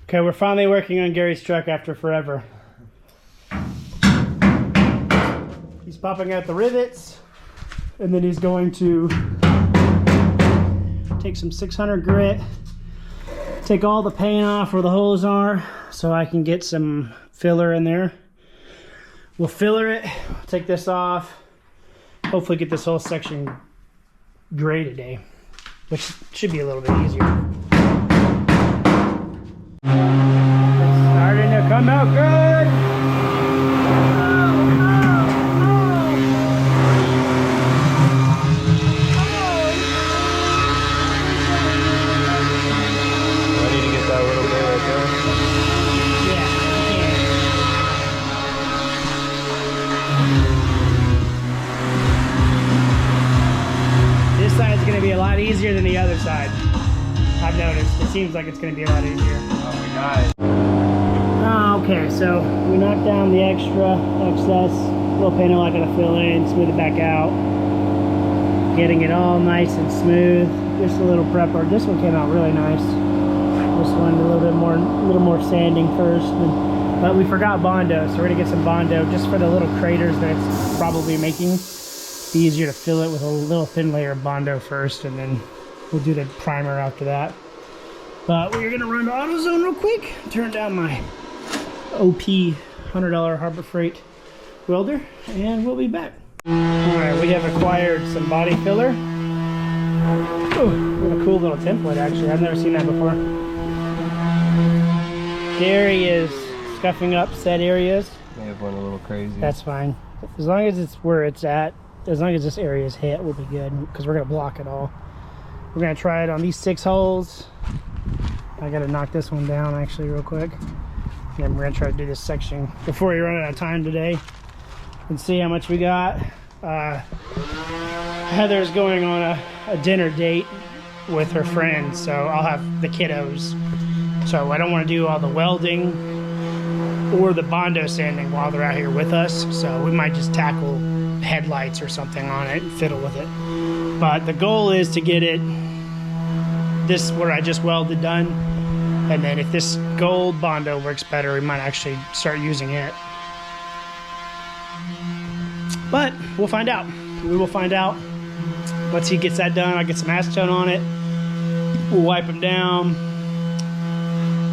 Okay, we're finally working on Gary's truck after forever. He's popping out the rivets, and then he's going to take some 600 grit, take all the paint off where the holes are so I can get some filler in there. We'll filler it, take this off, hopefully get this whole section gray today, which should be a little bit easier. It's starting to come out good. Ready to get that little bit right there? Yeah, you can. This side's going to be a lot easier than the other side. I've noticed. It seems like it's going to be a lot easier. Oh, we got it. Okay, so we knocked down the excess. Little paint I'm not going to fill in, smooth it back out. Getting it all nice and smooth. Just a little prepper. This one came out really nice. This one a little more sanding first. But we forgot Bondo, so we're going to get some Bondo just for the little craters that it's probably making. It's easier to fill it with a little thin layer of Bondo first, and then we'll do the primer after that. But we're gonna run to AutoZone real quick, turn down my OP $100 Harbor Freight welder, and we'll be back. Alright, we have acquired some body filler. Oh, what a cool little template actually, I've never seen that before. Gary is scuffing up set areas. May have went a little crazy. That's fine. As long as it's where it's at, as long as this area is hit, we'll be good, because we're gonna block it all. We're gonna try it on these 6 holes. I gotta knock this one down actually real quick. And then we're gonna try to do this section before we run out of time today and see how much we got. Heather's going on a dinner date with her friends, so I'll have the kiddos. So I don't want to do all the welding or the Bondo sanding while they're out here with us. So we might just tackle headlights or something on it and fiddle with it. But the goal is to get it this where I just welded done, and then if this gold Bondo works better, we might actually start using it. But we'll find out. We will find out. Once he gets that done, I'll get some acetone on it. We'll wipe him down,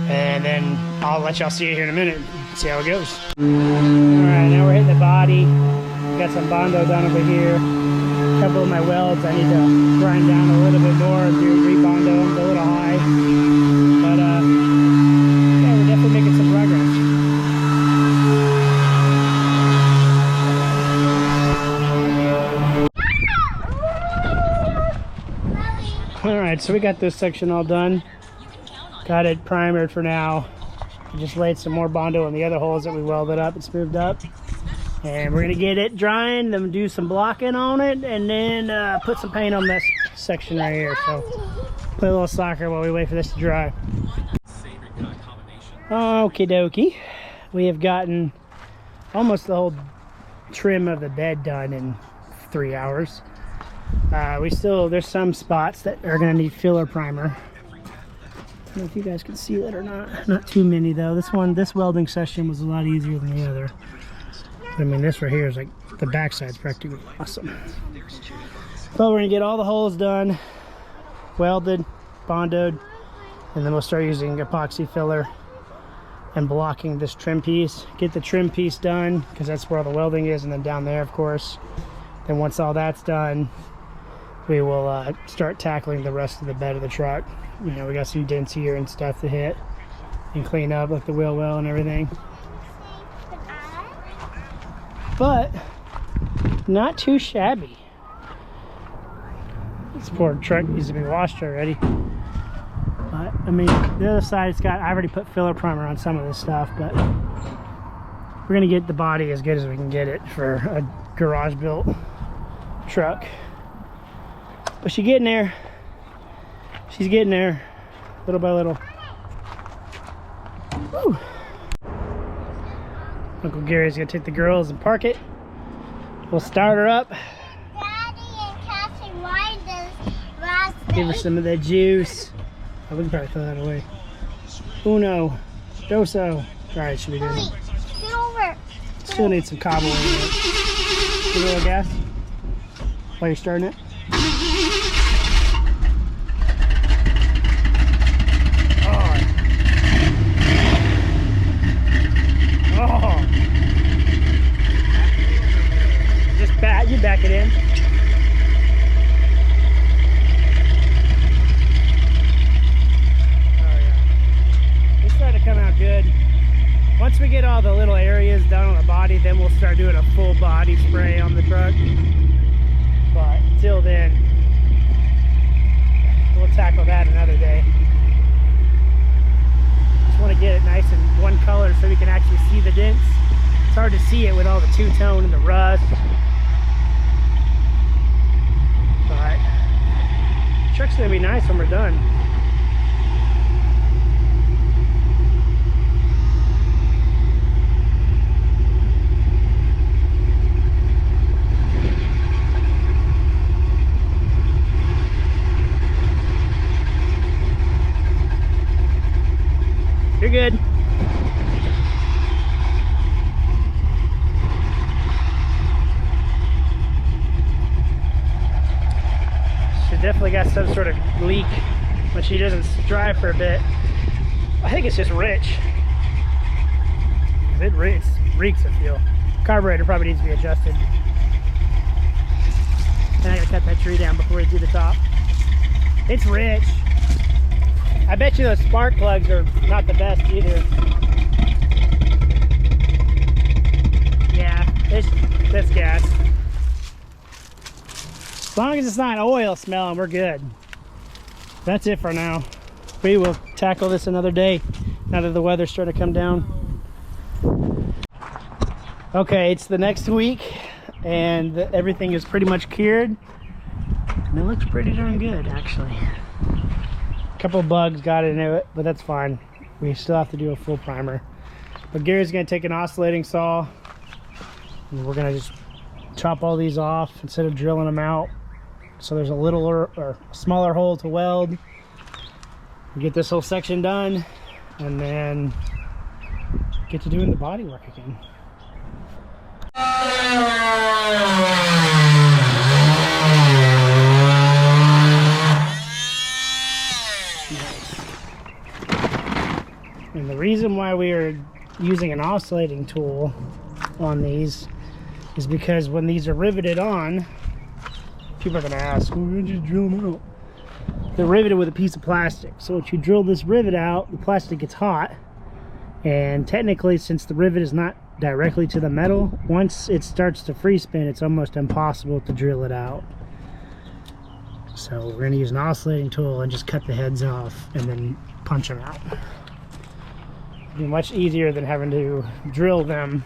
and then I'll let y'all see it here in a minute. See how it goes. All right, now we're hitting the body. Got some Bondo done over here. A couple of my welds I need to grind down a little bit more, re-Bondo them, go a little high. But yeah, we're definitely making some progress. All right, so we got this section all done. Got it primered for now. Just laid some more Bondo on the other holes that we welded up and smoothed up. And we're gonna get it drying, then do some blocking on it, and then put some paint on this section right here. So play a little soccer while we wait for this to dry. Okie dokie. We have gotten almost the whole trim of the bed done in 3 hours. There's some spots that are gonna need filler primer. I don't know if you guys can see that or not. Not too many though. This welding session was a lot easier than the other. I mean, this right here is like, the backside's practically awesome. But we're gonna get all the holes done, welded, bondoed, and then we'll start using epoxy filler and blocking this trim piece. Get the trim piece done, because that's where all the welding is, and then down there, of course. Then once all that's done, we will start tackling the rest of the bed of the truck. You know, we got some dents here and stuff to hit and clean up, like the wheel well and everything. But not too shabby. This poor truck needs to be washed already. But I mean, the other side, I already put filler primer on some of this stuff, but we're gonna get the body as good as we can get it for a garage built truck. But she's getting there. She's getting there, little by little. Woo. Uncle Gary's gonna take the girls and park it. We'll start her up. Daddy and Cassie, why does last Give her some of that juice. Oh, we can probably throw that away. Uno. Doso. Alright, should be good. Billy, get over. Still need some cobble in it. Give it a little gas while you're starting it. Oh. Just you back it in. Oh yeah. It's starting to come out good. Once we get all the little areas done on the body, then we'll start doing a full body spray on the truck. But till then, we'll tackle that another day. Just want to get it nice in one color so we can actually see the dents. It's hard to see it with all the two-tone and the rust. But the truck's gonna be nice when we're done. You're good. She definitely got some sort of leak when she doesn't drive for a bit. I think it's just rich. It reeks of fuel. Carburetor probably needs to be adjusted. And I gotta cut that tree down before we do the top. It's rich. I bet you those spark plugs are not the best either. Yeah, it's gas. As long as it's not oil smelling, we're good. That's it for now. We will tackle this another day now that the weather's starting to come down. Okay, it's the next week and everything is pretty much cured. And it looks pretty darn good, actually. Couple bugs got into it, but that's fine. We still have to do a full primer. But Gary's gonna take an oscillating saw and we're gonna just chop all these off instead of drilling them out. So there's a little or smaller hole to weld. Get this whole section done and then get to doing the body work again. And the reason why we are using an oscillating tool on these is because when these are riveted on, people are going to ask, well, why don't you just drill them out? They're riveted with a piece of plastic. So once you drill this rivet out, the plastic gets hot. And technically, since the rivet is not directly to the metal, once it starts to free spin, it's almost impossible to drill it out. So we're going to use an oscillating tool and just cut the heads off and then punch them out. Be much easier than having to drill them.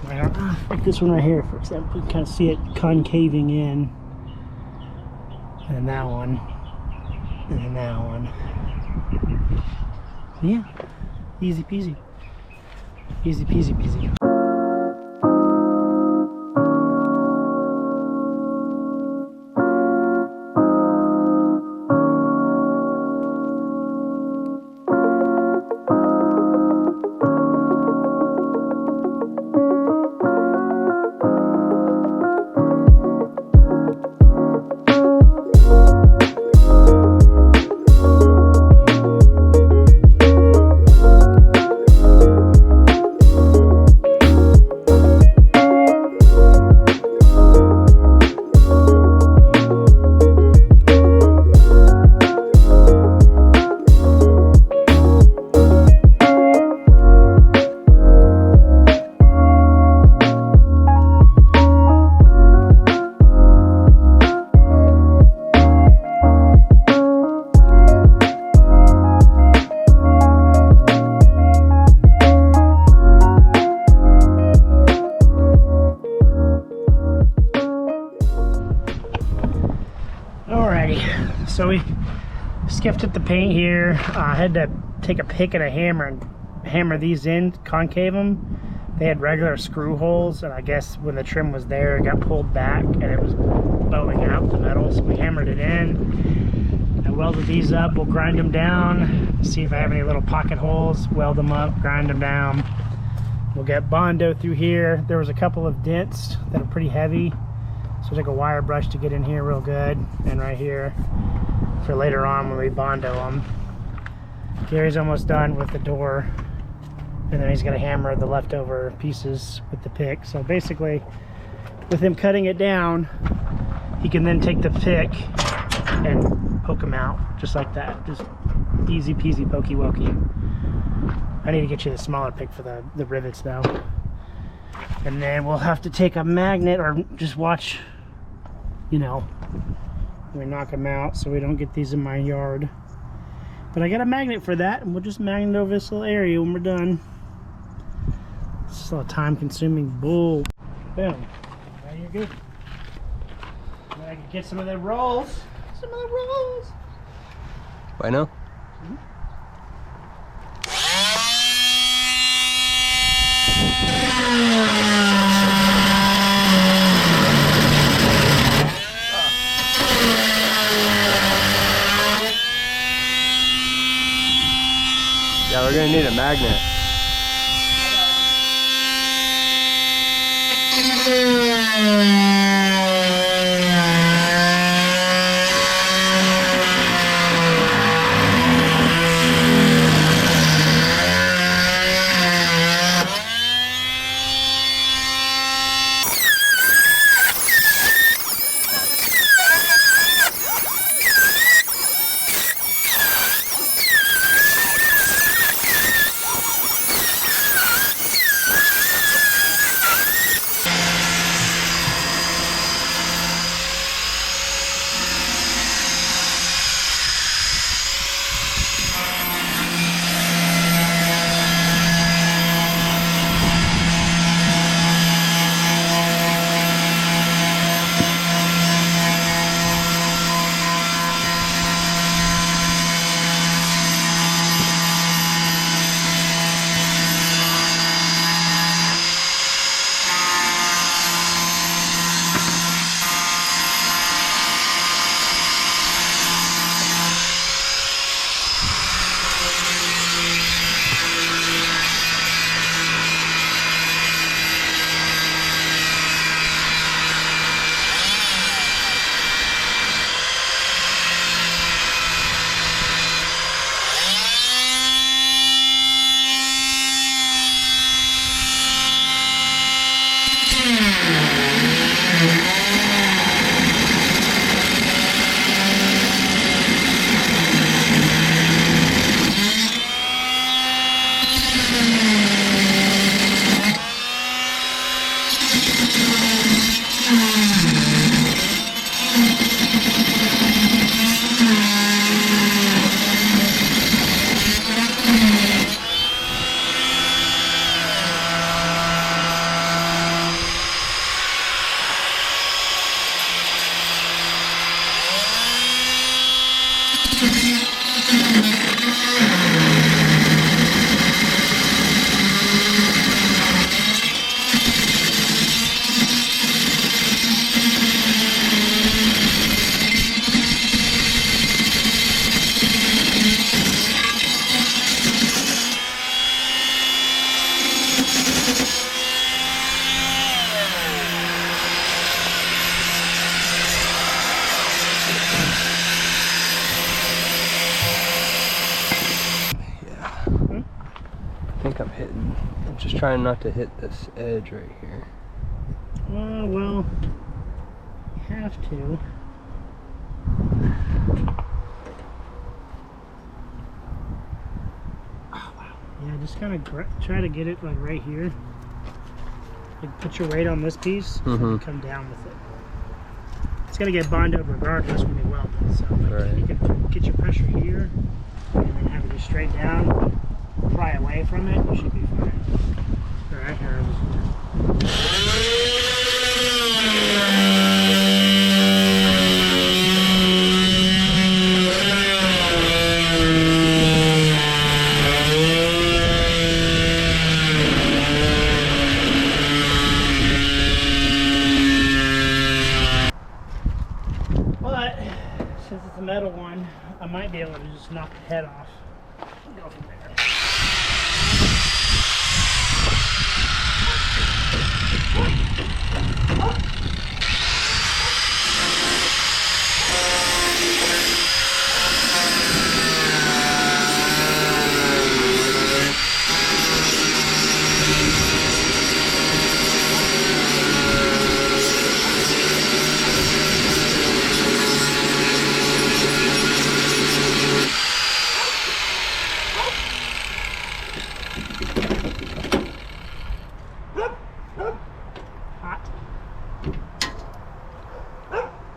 Like this one right here, for example, you can kind of see it concaving in. And then that one. And then that one. Yeah, easy peasy. Easy peasy peasy. So we skiffed at the paint here. I had to take a pick and a hammer and hammer these in, concave them. They had regular screw holes, and I guess when the trim was there, it got pulled back and it was bowing out the metal. So we hammered it in. And welded these up. We'll grind them down, see if I have any little pocket holes, weld them up, grind them down. We'll get Bondo through here. There was a couple of dents that are pretty heavy, so I took a wire brush to get in here real good, and right here for later on when we Bondo them. Gary's almost done with the door, and then he's going to hammer the leftover pieces with the pick. So basically, with him cutting it down, he can then take the pick and poke them out just like that. Just easy peasy pokey wokey. I need to get you the smaller pick for the rivets though. And then we'll have to take a magnet or just watch, you know, we knock them out so we don't get these in my yard. But I got a magnet for that, and we'll just magnet over this little area when we're done. It's just a little time consuming bull. Boom. Now you're good. Now I can get some of the rolls. Some of the rolls. Bueno? Yeah, we're gonna need a magnet. I'm just trying not to hit this edge right here. Well, you have to. Oh, wow. Yeah, just kind of try to get it like right here. Like put your weight on this piece and come down with it. It's going to get bondoed regardless when you weld it. So like, you can get your pressure here and then have it just straight down. Pry away from it, you should be fine. Alright, here it is. But since it's a metal one, I might head off. Go from there.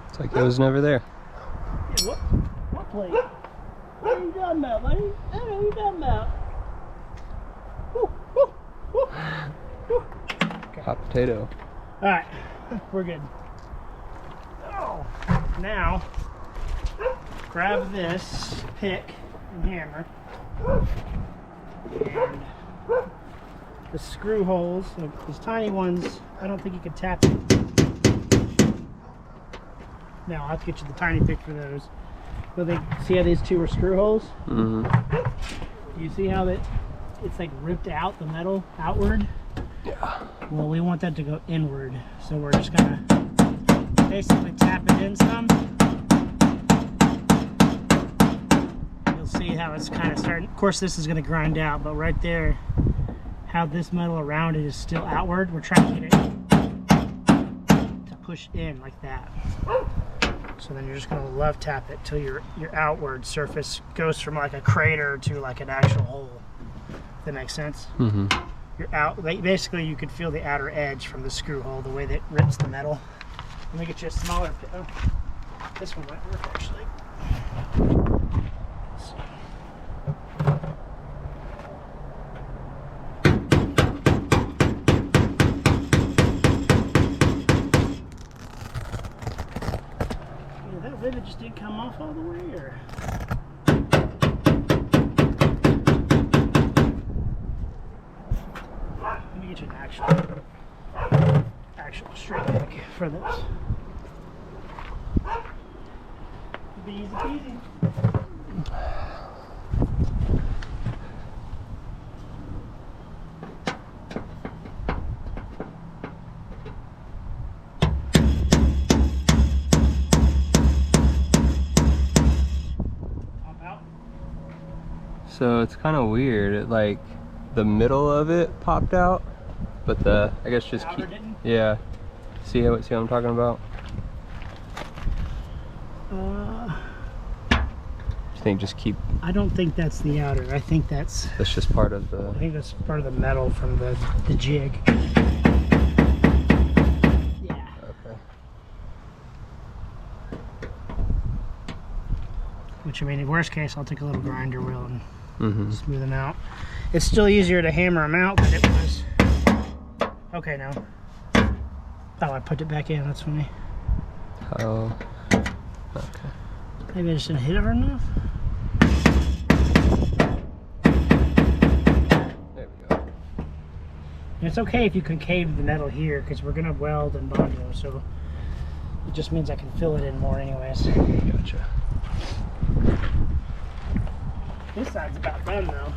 It's like it was never there. Yeah, what plate? What are you talking about, buddy? I don't know what you're talking about. Woo, woo, woo. Woo. Okay. Hot potato. Alright, we're good. Oh, now grab this pick and hammer and the screw holes, those tiny ones, I don't think you can tap it. No, I'll have to get you the tiny pick for those. But see how these two are screw holes? Mm-hmm. You see how it's like ripped out, the metal outward? Yeah. Well, we want that to go inward, so we're just gonna basically tap it in some. You'll see how it's kind of starting. Of course, this is gonna grind out, but right there, how this metal around it is still outward, we're trying to get it to push in like that. So then you're just gonna love tap it till your outward surface goes from like a crater to like an actual hole. If that makes sense? Mm-hmm. You're out. Basically, you could feel the outer edge from the screw hole, the way that it rips the metal. Let me get you a smaller. Oh, this one might work actually. Yeah, that rivet just didn't come off all the way, or? Let me get you an actual straight pick for this. It'll be easy peasy. Pop out. So it's kind of weird. It like the middle of it popped out, but I guess just Outer didn't? yeah. See what I'm talking about? You think just keep? I don't think that's the outer. I think that's Just part of the. I think that's part of the metal from the jig. Yeah. Okay. Which, I mean, in worst case, I'll take a little grinder wheel and Mm-hmm. smooth them out. It's still easier to hammer them out than it was. Okay, now. Oh, I put it back in. That's funny. Oh. Okay. Maybe I just didn't hit it hard enough. There we go. And it's okay if you concave the metal here, because we're gonna weld and bondo, so it just means I can fill it in more anyways. Gotcha. This side's about done though.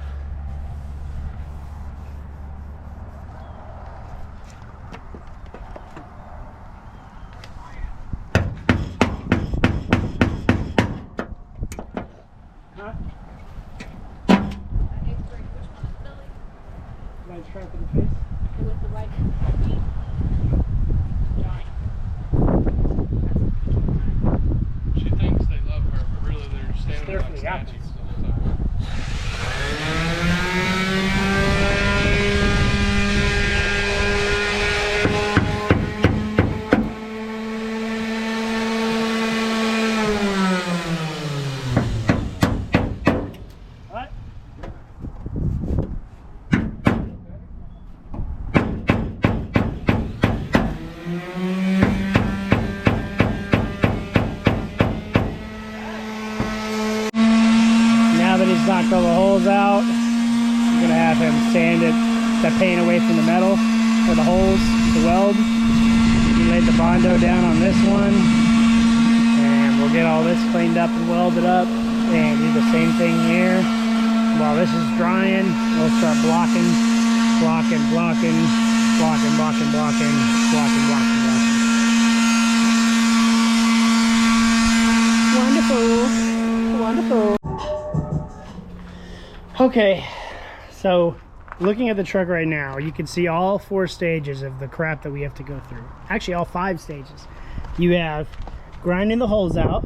Huh? Right strap in the face? With the white feet. Johnny. She thinks they love her, but really they're standing They're like for the statues apples. the whole time. What? Now that he's knocked all the holes out, I'm gonna have him sand the paint away from the metal, or the holes, the weld. He laid the bondo down on this one, and we'll get all this cleaned up and welded up. And do the same thing here. While this is drying, we'll start blocking, blocking, blocking, blocking, blocking, blocking, blocking, blocking, blocking. Wonderful, wonderful. Okay, so looking at the truck right now, you can see all 4 stages of the crap that we have to go through. Actually, all 5 stages. You have grinding the holes out,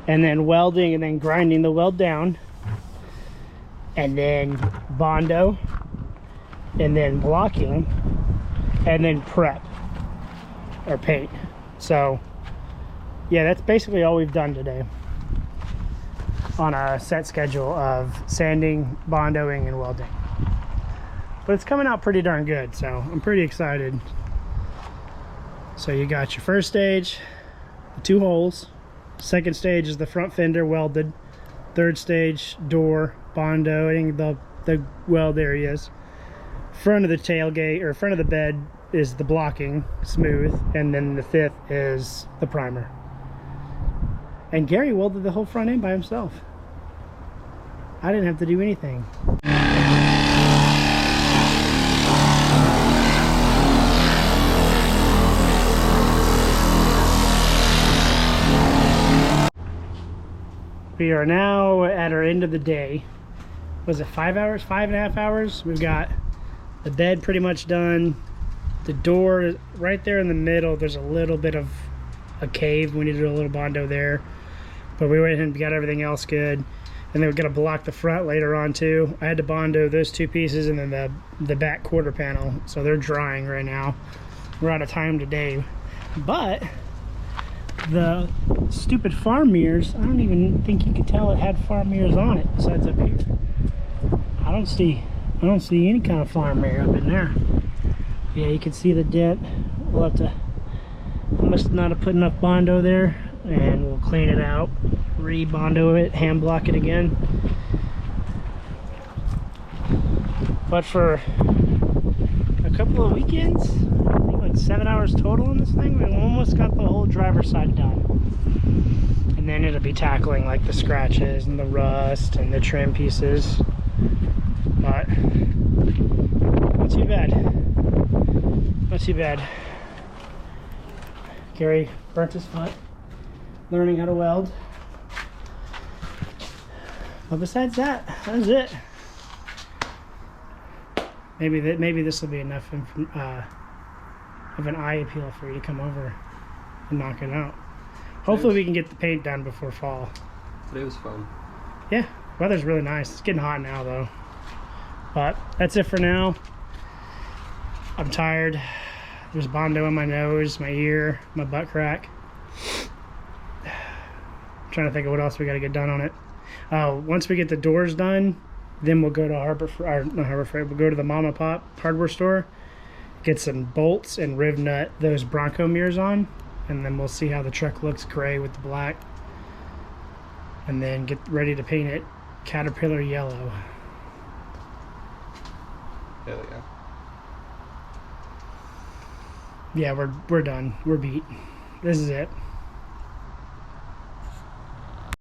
and then welding, and then grinding the weld down, and then bondo, and then blocking, and then prep or paint. So yeah, that's basically all we've done today on a set schedule of sanding, bondoing, and welding. But it's coming out pretty darn good, so I'm pretty excited. So you got your first stage, the 2 holes. Second stage is the front fender welded. Third stage, door, bondoing the weld areas. Front of the tailgate, or front of the bed, is the blocking, smooth. And then the 5th is the primer. And Gary welded the whole front end by himself. I didn't have to do anything. We are now at our end of the day. Was it 5 hours? 5.5 hours? We've got the bed pretty much done. The door right there in the middle, there's a little bit of a cave. We need to do a little bondo there. But we went ahead and got everything else good. And then we're gonna block the front later on too. I had to bondo those 2 pieces and then the back quarter panel. So they're drying right now. We're out of time today. But the stupid farm mirrors, I don't even think you could tell it had farm mirrors on it besides up here. I don't see any kind of farm mirror up in there. Yeah, you can see the dent. We'll have to, I must not have put enough bondo there, and we'll clean it out, re-bondo it, hand block it again. But for a couple of weekends, I think like 7 hours total on this thing, we almost got the whole driver's side done. And then it'll be tackling like the scratches and the rust and the trim pieces. But not too bad. Not too bad. Gary burnt his foot learning how to weld. But besides that, that was it. Maybe this will be enough of an eye appeal for you to come over and knock it out. Hopefully we can get the paint done before fall. Today was fun. Yeah, weather's really nice. It's getting hot now though. But that's it for now. I'm tired. There's bondo in my nose, my ear, my butt crack. I'm trying to think of what else we got to get done on it. Once we get the doors done, then we'll go to we'll go to the mom and pop hardware store, get some bolts and riv nut those Bronco mirrors on, and then we'll see how the truck looks gray with the black, and then get ready to paint it Caterpillar yellow. Hell yeah. Yeah, we're done. We're beat. This is it.